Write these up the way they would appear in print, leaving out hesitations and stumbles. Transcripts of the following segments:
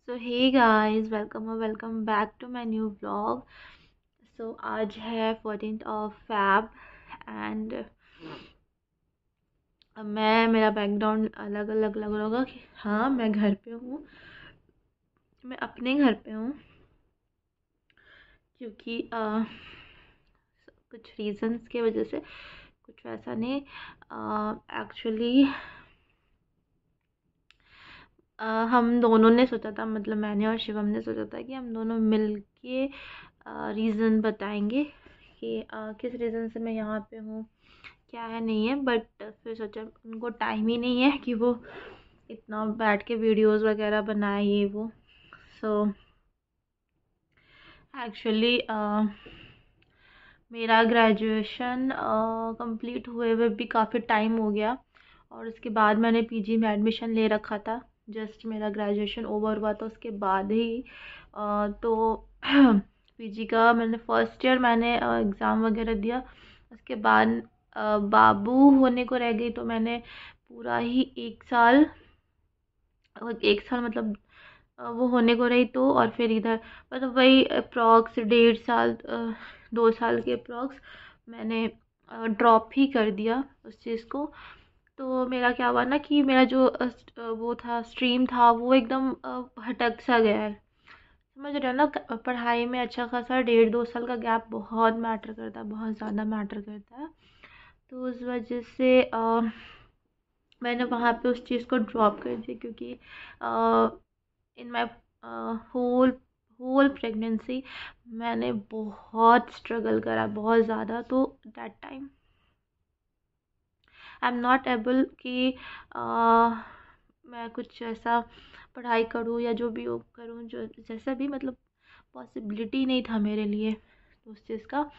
So hey guys, welcome back to my new vlog. So आज है 14th of Feb and मेरा background अलग अलग लग रहा होगा कि हाँ, मैं घर पे हूँ। मैं अपने घर पे हूँ क्योंकि कुछ रीजंस की वजह से, कुछ वैसा नहीं। एक्चुअली हम दोनों ने सोचा था, मतलब मैंने और शिवम ने सोचा था कि हम दोनों मिल के रीज़न बताएंगे कि किस रीज़न से मैं यहाँ पे हूँ, क्या है नहीं है। बट फिर सोचा उनको टाइम ही नहीं है कि वो इतना बैठ के वीडियोस वगैरह बनाए ये वो। सो एक्चुअली मेरा ग्रेजुएशन कंप्लीट हुए हुए भी काफ़ी टाइम हो गया और उसके बाद मैंने पीजी में एडमिशन ले रखा था। जस्ट मेरा ग्रेजुएशन ओवर हुआ था उसके बाद ही तो पीजी का मैंने फर्स्ट ईयर मैंने एग्ज़ाम वगैरह दिया। उसके बाद बाबू होने को रह गई तो मैंने पूरा ही एक साल मतलब वो होने को रही तो, और फिर इधर मतलब वही अप्रॉक्स 1.5 साल 2 साल के अप्रॉक्स मैंने ड्रॉप ही कर दिया उस चीज़ को। तो मेरा क्या हुआ ना कि मेरा जो वो था स्ट्रीम था वो एकदम भटक सा गया है। समझ रहे हो ना, पढ़ाई में अच्छा खासा 1.5 2 साल का गैप बहुत मैटर करता है, बहुत ज़्यादा मैटर करता है। तो उस वजह से मैंने वहाँ पे उस चीज़ को ड्रॉप कर दिया क्योंकि इन माई होल होल प्रेगनेंसी मैंने बहुत स्ट्रगल करा, बहुत ज़्यादा। तो that time I am not able कि मैं कुछ ऐसा पढ़ाई करूँ या जो भी हो करूँ, जो जैसा भी मतलब पॉसिबिलिटी नहीं था मेरे लिए उस चीज़ का।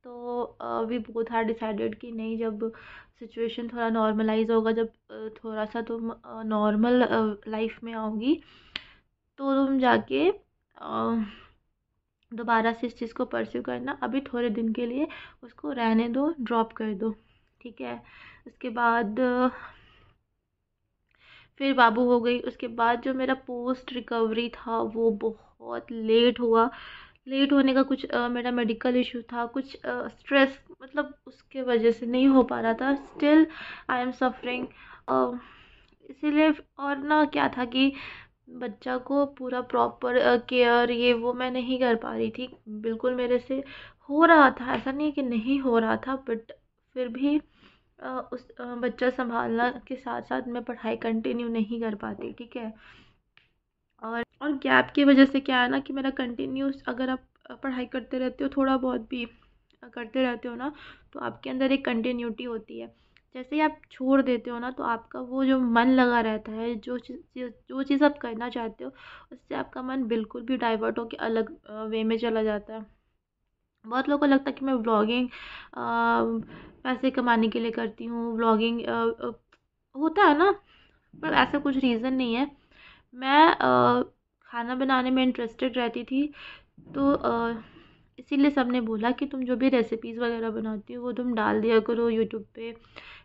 तो वी बोथ आर डिसाइडेड कि नहीं, जब सिचुएशन थोड़ा नॉर्मलाइज होगा, जब थोड़ा सा तुम नॉर्मल लाइफ में आओगी तो तुम जाके दोबारा से इस चीज़ को परस्यू करना। अभी थोड़े दिन के लिए उसको रहने दो, ड्रॉप कर दो, ठीक है। उसके बाद फिर बाबू हो गई। उसके बाद जो मेरा पोस्ट रिकवरी था वो बहुत लेट हुआ। लेट होने का कुछ मेरा मेडिकल इशू था, कुछ स्ट्रेस, मतलब उसके वजह से नहीं हो पा रहा था। Still I am suffering. इसीलिए और ना क्या था कि बच्चा को पूरा प्रॉपर केयर ये वो मैं नहीं कर पा रही थी। बिल्कुल मेरे से हो रहा था, ऐसा नहीं है कि नहीं हो रहा था, बट फिर भी उस बच्चा संभालना के साथ साथ मैं पढ़ाई कंटिन्यू नहीं कर पाती, ठीक है। और गैप की वजह से क्या है ना कि मेरा कंटिन्यूस, अगर आप पढ़ाई करते रहते हो, थोड़ा बहुत भी करते रहते हो ना, तो आपके अंदर एक कंटिन्यूटी होती है। जैसे ही आप छोड़ देते हो ना तो आपका वो जो मन लगा रहता है, जो चीज़ आप करना चाहते हो, उससे आपका मन बिल्कुल भी डाइवर्ट होकर अलग वे में चला जाता है। बहुत लोगों को लगता है कि मैं व्लॉगिंग पैसे कमाने के लिए करती हूँ, व्लॉगिंग होता है ना, पर ऐसा कुछ रीज़न नहीं है। मैं खाना बनाने में इंटरेस्टेड रहती थी, तो इसीलिए सबने बोला कि तुम जो भी रेसिपीज़ वगैरह बनाती हो वो तुम डाल दिया करो यूट्यूब पे,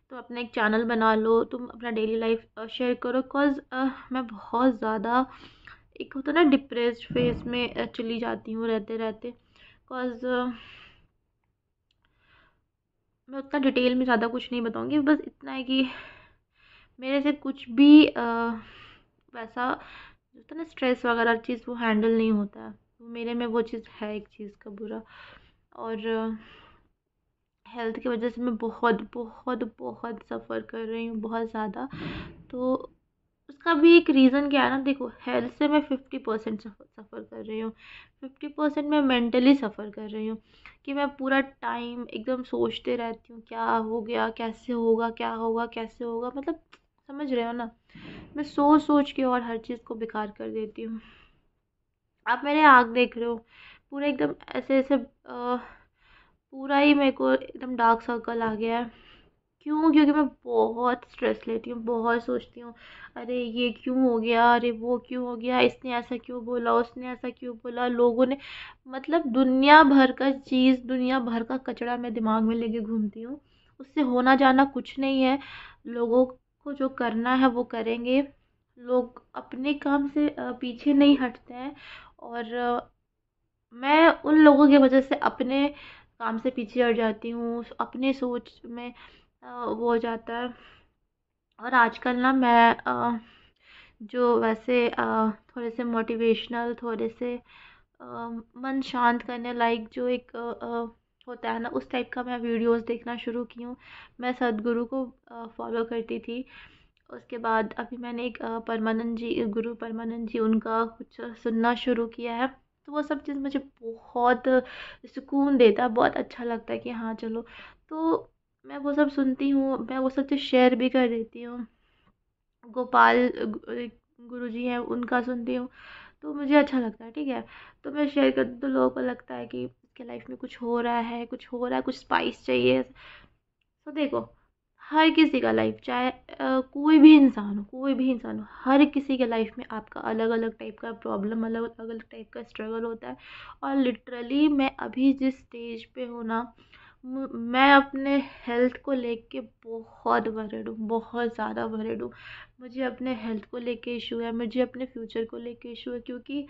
तो अपना एक चैनल बना लो, तुम अपना डेली लाइफ शेयर करो। बिकॉज़ मैं बहुत ज़्यादा, एक होता है ना डिप्रेस्ड फेस में चली जाती हूँ रहते रहते। बिकॉज़ मैं उतना डिटेल में ज़्यादा कुछ नहीं बताऊँगी, बस इतना है कि मेरे से कुछ भी वैसा होता है ना, स्ट्रेस वगैरह चीज़ वो हैंडल नहीं होता है। तो मेरे में वो चीज़ है, एक चीज़ का बुरा। और हेल्थ की वजह से मैं बहुत बहुत बहुत सफ़र कर रही हूँ, बहुत ज़्यादा। तो उसका भी एक रीज़न क्या है ना, देखो, हेल्थ से मैं 50% सफ़र कर रही हूँ, 50% मैं मेंटली सफ़र कर रही हूँ। कि मैं पूरा टाइम एकदम सोचते रहती हूँ क्या हो गया, कैसे होगा, क्या होगा, कैसे होगा, मतलब समझ रहे हो ना। मैं सोच सोच के और हर चीज़ को बेकार कर देती हूँ। आप मेरे आँख देख रहे हो, पूरा एकदम ऐसे ऐसे पूरा ही मेरे को एकदम डार्क सर्कल आ गया है। क्यों? क्योंकि मैं बहुत स्ट्रेस लेती हूँ, बहुत सोचती हूँ, अरे ये क्यों हो गया, अरे वो क्यों हो गया, इसने ऐसा क्यों बोला, उसने ऐसा क्यों बोला, लोगों ने, मतलब दुनिया भर का चीज़, दुनिया भर का कचरा मैं दिमाग में लेके घूमती हूँ। उससे होना जाना कुछ नहीं है। लोगों को जो करना है वो करेंगे, लोग अपने काम से पीछे नहीं हटते हैं। और मैं उन लोगों की वजह से अपने काम से पीछे हट जाती हूँ, अपने सोच में वो हो जाता है। और आजकल ना मैं जो वैसे थोड़े से मोटिवेशनल, थोड़े से अ, मन शांत करने लायक जो एक होता है ना, उस टाइप का मैं वीडियोस देखना शुरू की हूँ। मैं सदगुरु को फॉलो करती थी। उसके बाद अभी मैंने एक परमानंद जी, गुरु परमानंद जी, उनका कुछ सुनना शुरू किया है। तो वो सब चीज़ मुझे बहुत सुकून देता है, बहुत अच्छा लगता है कि हाँ चलो। तो मैं वो सब सुनती हूँ, मैं वो सब चीज़ शेयर भी कर देती हूँ। गोपाल गुरु जी हैं, उनका सुनती हूँ। तो मुझे अच्छा लगता है, ठीक है। तो मैं शेयर करती हूँ, तो लोगों को लगता है कि इसके लाइफ में कुछ हो रहा है, कुछ हो रहा है, कुछ स्पाइस चाहिए। तो देखो, हर किसी का लाइफ, चाहे कोई भी इंसान हो, कोई भी इंसान हो, हर किसी के लाइफ में आपका अलग अलग टाइप का प्रॉब्लम, अलग अलग टाइप का स्ट्रगल होता है। और लिटरली मैं अभी जिस स्टेज पे हूँ ना, मैं अपने हेल्थ को लेके बहुत वरीड हूँ, बहुत ज़्यादा वरीड हूँ। मुझे अपने हेल्थ को लेके इशू है, मुझे अपने फ्यूचर को लेके इशू है, क्योंकि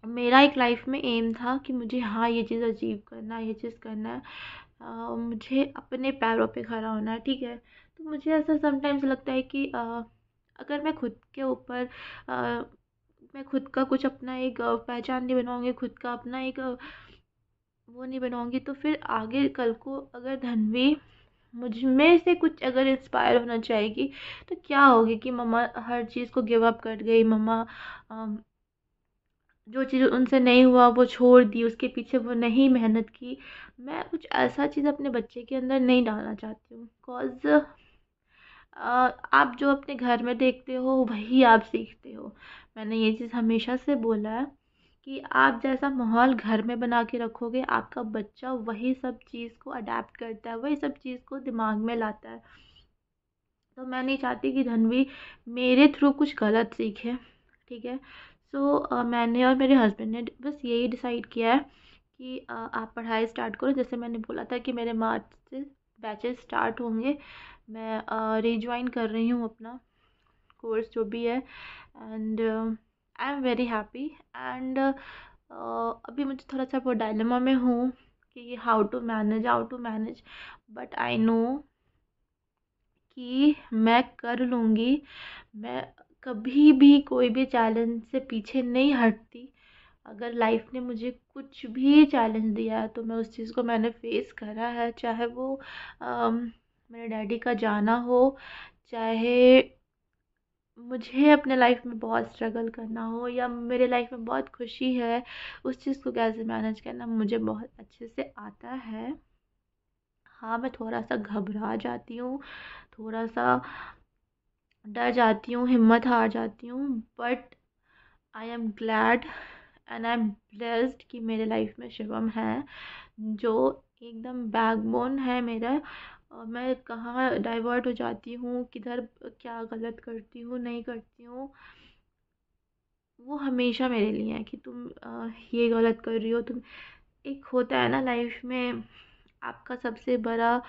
मेरा एक लाइफ में एम था कि मुझे हाँ ये चीज़ अचीव करना है, ये चीज़ करना है। मुझे अपने पैरों पे खड़ा होना है, ठीक है। तो मुझे ऐसा समटाइम्स लगता है कि अगर मैं खुद के ऊपर मैं खुद का कुछ अपना एक पहचान नहीं बनाऊंगी, खुद का अपना एक वो नहीं बनाऊंगी, तो फिर आगे कल को अगर धनवी मुझ में से कुछ अगर इंस्पायर होना चाहेगी, तो क्या होगी कि मम्मा हर चीज़ को गिव अप कर गई, मम्मा जो चीज़ उनसे नहीं हुआ वो छोड़ दी, उसके पीछे वो नहीं मेहनत की। मैं कुछ ऐसा चीज़ अपने बच्चे के अंदर नहीं डालना चाहती हूँ। कॉज आप जो अपने घर में देखते हो वही आप सीखते हो। मैंने ये चीज़ हमेशा से बोला है कि आप जैसा माहौल घर में बना के रखोगे, आपका बच्चा वही सब चीज़ को अडेप्ट करता है, वही सब चीज़ को दिमाग में लाता है। तो मैं नहीं चाहती कि धनवी मेरे थ्रू कुछ गलत सीखे, ठीक है। सो मैंने और मेरे हस्बैंड ने बस यही डिसाइड किया है कि आप पढ़ाई स्टार्ट करो। जैसे मैंने बोला था कि मेरे मार्च से बैचेस स्टार्ट होंगे, मैं रीज्वाइन कर रही हूँ अपना कोर्स जो भी है। And I am very happy. And अभी मुझे थोड़ा सा वो डायलेमा में हूँ कि how to manage, but I know कि मैं कर लूँगी। मैं कभी भी कोई भी चैलेंज से पीछे नहीं हटती। अगर लाइफ ने मुझे कुछ भी चैलेंज दिया है तो मैं उस चीज़ को मैंने फेस करा है, चाहे वो मेरे डैडी का जाना हो, चाहे मुझे अपने लाइफ में बहुत स्ट्रगल करना हो, या मेरे लाइफ में बहुत खुशी है, उस चीज़ को कैसे मैनेज करना मुझे बहुत अच्छे से आता है। हाँ, मैं थोड़ा सा घबरा जाती हूँ, थोड़ा सा डर जाती हूँ, हिम्मत हार जाती हूँ, but I am glad and I am blessed कि मेरे लाइफ में शिवम है, जो एकदम बैकबोन है मेरा। और मैं कहाँ डाइवर्ट हो जाती हूँ, किधर क्या गलत करती हूँ, नहीं करती हूँ, वो हमेशा मेरे लिए है कि तुम ये गलत कर रही हो तुम। एक होता है ना लाइफ में, आपका सबसे बड़ा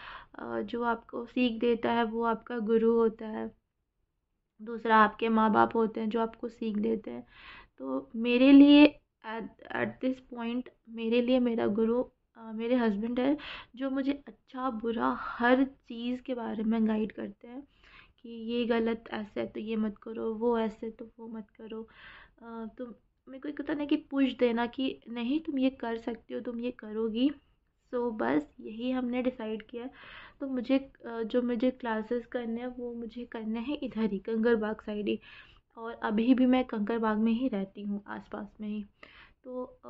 जो आपको सीख देता है वो आपका गुरु होता है। दूसरा आपके माँ बाप होते हैं जो आपको सीख देते हैं। तो मेरे लिए एट एट दिस पॉइंट मेरे लिए मेरा गुरु मेरे हस्बैंड है, जो मुझे अच्छा बुरा हर चीज़ के बारे में गाइड करते हैं कि ये गलत ऐसे है तो ये मत करो, वो ऐसे तो वो मत करो। तो मेरे को एक होता है ना कि पुश देना कि नहीं तुम ये कर सकती हो, तुम ये करोगी। सो बस यही हमने डिसाइड किया है। तो मुझे जो मुझे क्लासेस करने हैं वो मुझे करने हैं इधर ही कंकरबाग साइड ही। और अभी भी मैं कंकरबाग में ही रहती हूँ, आसपास में ही। तो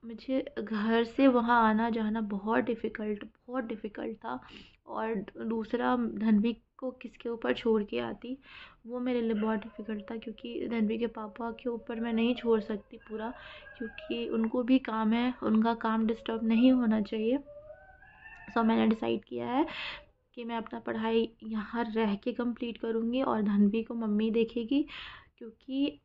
मुझे घर से वहाँ आना जाना बहुत डिफ़िकल्ट था। और दूसरा, धनवी को किसके ऊपर छोड़ के आती, वो मेरे लिए बहुत डिफ़िकल्ट था, क्योंकि धनवी के पापा के ऊपर मैं नहीं छोड़ सकती पूरा, क्योंकि उनको भी काम है, उनका काम डिस्टर्ब नहीं होना चाहिए। सो मैंने डिसाइड किया है कि मैं अपना पढ़ाई यहाँ रह के कंप्लीट करूँगी और धनवी को मम्मी देखेगी, क्योंकि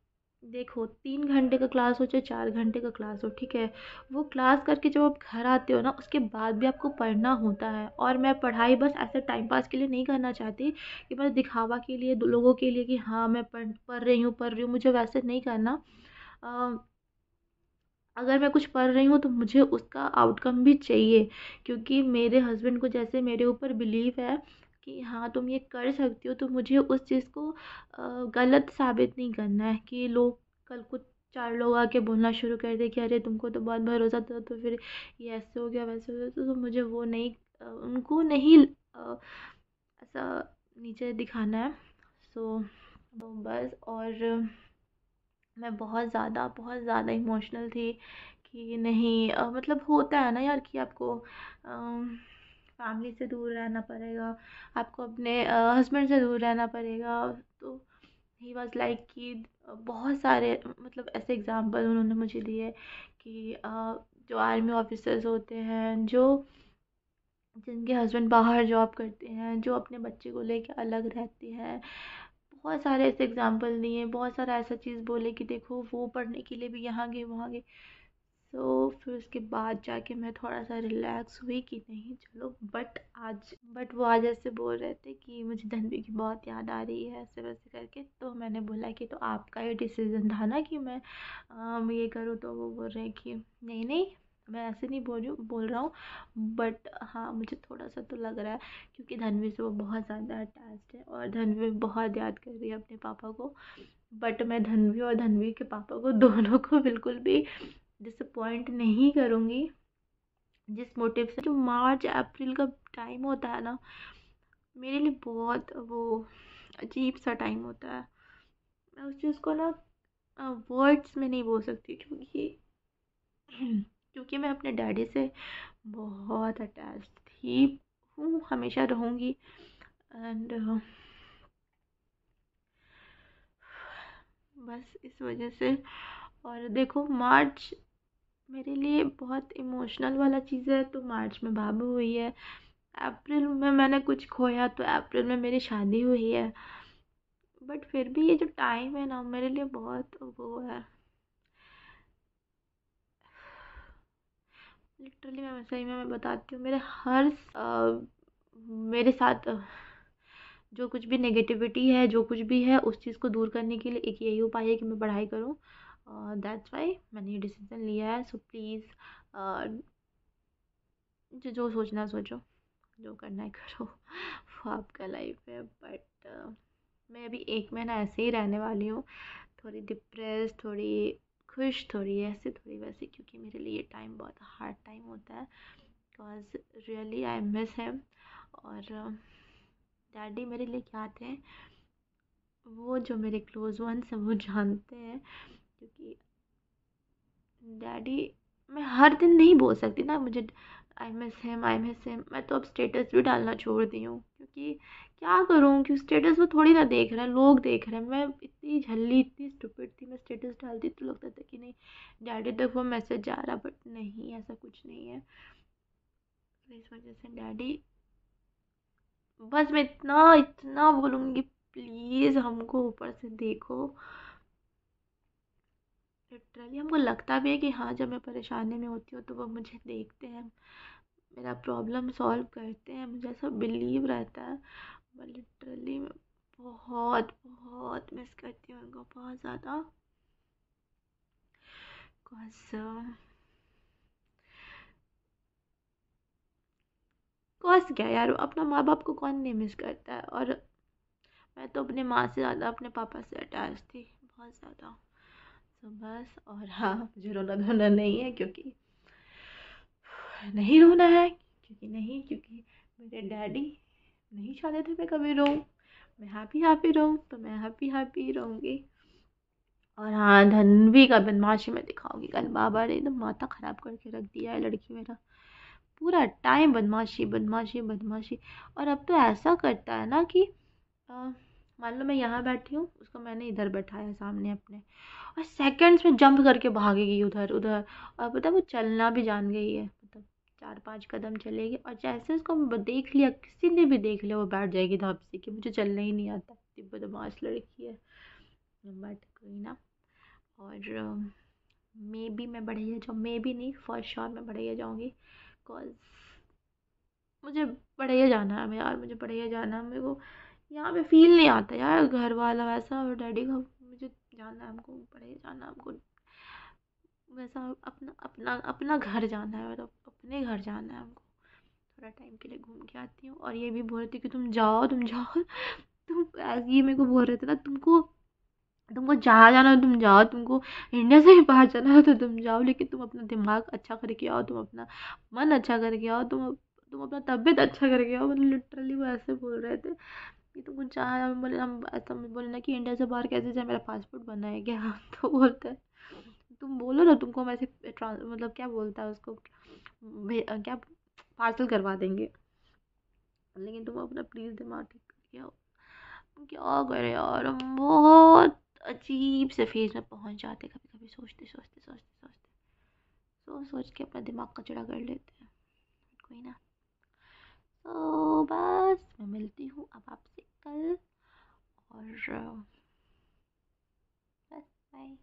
देखो 3 घंटे का क्लास हो चाहे 4 घंटे का क्लास हो, ठीक है, वो क्लास करके जब आप घर आते हो ना उसके बाद भी आपको पढ़ना होता है। और मैं पढ़ाई बस ऐसे टाइम पास के लिए नहीं करना चाहती कि बस दिखावा के लिए लोगों के लिए कि हाँ मैं पढ़ रही हूँ, मुझे वैसे नहीं करना। अ, अगर मैं कुछ पढ़ रही हूँ तो मुझे उसका आउटकम भी चाहिए, क्योंकि मेरे हस्बैंड को जैसे मेरे ऊपर बिलीव है कि हाँ तुम ये कर सकती हो, तो मुझे उस चीज़ को गलत साबित नहीं करना है कि लोग कल को 4 लोग आके बोलना शुरू कर दे कि अरे तुमको तो बहुत भरोसा था तो फिर ये ऐसे हो गया वैसे हो गया, तो मुझे वो नहीं, उनको नहीं ऐसा नीचे दिखाना है। सो बस। और मैं बहुत ज़्यादा इमोशनल थी कि नहीं, मतलब होता है ना यार कि आपको फैमिली से दूर रहना पड़ेगा, आपको अपने हस्बैंड से दूर रहना पड़ेगा। तो ही वॉज लाइक कि बहुत सारे मतलब ऐसे एग्जाम्पल उन्होंने मुझे दिए कि जो आर्मी ऑफिसर्स होते हैं, जो जिनके हस्बैंड बाहर जॉब करते हैं, जो अपने बच्चे को लेके अलग रहते हैं, बहुत सारे ऐसे एग्जाम्पल दिए, बहुत सारा ऐसा चीज़ बोले कि देखो वो पढ़ने के लिए भी यहाँ गए वहाँ गए। तो फिर उसके बाद जाके मैं थोड़ा सा रिलैक्स हुई कि नहीं चलो। बट वो आज ऐसे बोल रहे थे कि मुझे धनवी की बहुत याद आ रही है ऐसे वैसे करके। तो मैंने बोला कि तो आपका ही डिसीजन था ना कि मैं ये करूँ। तो वो बोल रहे हैं कि नहीं नहीं, मैं ऐसे नहीं बोल रहा हूँ, बट हाँ मुझे थोड़ा सा तो लग रहा है, क्योंकि धनवी से वो बहुत ज़्यादा अटैच्ड है और धनवी बहुत याद कर रही है अपने पापा को। बट मैं धनवी और धनवी के पापा को दोनों को बिल्कुल भी डिसअपॉइंट नहीं करूँगी। जिस मोटिव से जो मार्च अप्रैल का टाइम होता है ना, मेरे लिए बहुत वो अजीब सा टाइम होता है। मैं उस चीज़ को ना वर्ड्स में नहीं बोल सकती, क्योंकि क्योंकि मैं अपने डैडी से बहुत अटैच थी, हूँ, हमेशा रहूँगी। एंड बस इस वजह से। और देखो मार्च मेरे लिए बहुत इमोशनल वाला चीज़ है, तो मार्च में बाबू हुई है। अप्रैल में मैंने कुछ खोया तो अप्रैल में मेरी शादी हुई है। बट फिर भी ये जो टाइम है ना मेरे लिए बहुत वो है। लिटरली मैं सही में मैं बताती हूँ, मेरे साथ जो कुछ भी नेगेटिविटी है, जो कुछ भी है, उस चीज़ को दूर करने के लिए एक यही उपाय है कि मैं पढ़ाई करूँ। दैट्स वाई मैंने ये डिसीजन लिया है। सो प्लीज़ जो जो सोचना सोचो, जो करना है करो। वो आपका लाइफ है। बट मैं अभी 1 महीना ऐसे ही रहने वाली हूँ, थोड़ी डिप्रेस, थोड़ी खुश, थोड़ी ऐसे थोड़ी वैसे, क्योंकि मेरे लिए ये टाइम बहुत हार्ड टाइम होता है। Because really I miss him. और डैडी मेरे लिए क्या थे, वो जो मेरे क्लोज वंस हैं वो जानते हैं। क्योंकि डैडी, मैं हर दिन नहीं बोल सकती ना मुझे I miss him, I miss him. मैं तो अब स्टेटस भी डालना छोड़ दी हूँ, क्योंकि क्या करूँ, क्योंकि स्टेटस वो थोड़ी ना देख रहे हैं, लोग देख रहे हैं। मैं इतनी झल्ली, इतनी स्टूपिड थी, मैं स्टेटस डालती तो लगता था कि नहीं डैडी तक वो मैसेज जा रहा, बट नहीं, ऐसा कुछ नहीं है। तो इस वजह से डैडी, बस मैं इतना इतना बोलूँगी, प्लीज़ हमको ऊपर से देखो। लिटरली हमको लगता भी है कि हाँ जब मैं परेशानी में होती हूँ तो वो मुझे देखते हैं, मेरा प्रॉब्लम सॉल्व करते हैं, मुझे ऐसा बिलीव रहता है। मैं लिटरली मैं बहुत बहुत मिस करती हूँ उनको, बहुत ज़्यादा। कॉज कॉज क्या यार, अपना माँ बाप को कौन नहीं मिस करता है। और मैं तो अपने माँ से ज़्यादा अपने पापा से अटैच थी, बहुत ज़्यादा। तो बस। और हाँ मुझे रोना धोना नहीं है, क्योंकि नहीं रोना है, क्योंकि नहीं, क्योंकि मेरे डैडी नहीं चाहते थे मैं कभी रोऊं। मैं हैप्पी हैप्पी रहूं तो मैं हैप्पी हैप्पी रहूंगी। और हाँ धनवी का बदमाशी मैं दिखाऊंगी कल। बाबा ने एकदम माथा खराब करके रख दिया है लड़की मेरा, पूरा टाइम बदमाशी बदमाशी बदमाशी। और अब तो ऐसा करता है ना कि अ, मान लो मैं यहाँ बैठी हूँ, उसको मैंने इधर बैठाया सामने अपने, और सेकंड्स में जंप करके भागेगी उधर उधर। और पता है वो चलना भी जान गई है, मतलब 4-5 कदम चलेगी, और जैसे उसको देख लिया, किसी ने भी देख लिया, वो बैठ जाएगी धाप से कि मुझे चलना ही नहीं आता। इतनी बदमाश लड़की है। बट कोई ना, और मे बी मैं बढ़िया जाऊँ, मे बी नहीं, फॉर श्योर मैं बढ़िया जाऊँगी। बिकॉज मुझे बढ़िया जाना है, मैं यार मुझे बढ़िया जाना है। मेरे को यहाँ पे फील नहीं आता यार घर वाला वैसा, और डैडी का मुझे जाना है, हमको बढ़िया जाना है, हमको वैसा अपना अपना अपना घर जाना है, मतलब अपने घर जाना है हमको। थोड़ा टाइम के लिए घूम के आती हूँ। और ये भी बोल रही थी कि तुम जाओ तुम जाओ। तुम ऐसे ही मेरे को बोल रहे थे ना, तुमको तुमको जहाँ जाना हो तुम जाओ, तुमको इंडिया से भी बाहर जाना हो तो तुम जाओ, लेकिन तुम अपना दिमाग अच्छा करके आओ, तुम अपना मन अच्छा करके आओ, तुम अपना तबीयत अच्छा करके आओ। मतलब लिटरली वो ऐसे बोल रहे थे कि तुमको जहाँ हम बोले, हम ऐसा बोले ना कि इंडिया से बाहर कैसे जाए, मेरा पासपोर्ट बना है क्या? तो बोलते हैं तुम बोलो ना, तुमको हम ऐसे मतलब क्या बोलता है उसको, क्या पार्सल करवा देंगे, लेकिन तुम अपना प्लीज़ दिमाग ठीक करके आओ। क्या करें यार, हम बहुत अजीब से फेज में पहुंच जाते, कभी कभी सोचते सोचते सोचते सोचते सोच सोच के अपना दिमाग कचड़ा कर लेते हैं। कोई ना। तो बस मैं मिलती हूँ अब आपसे कल। और बस बाय।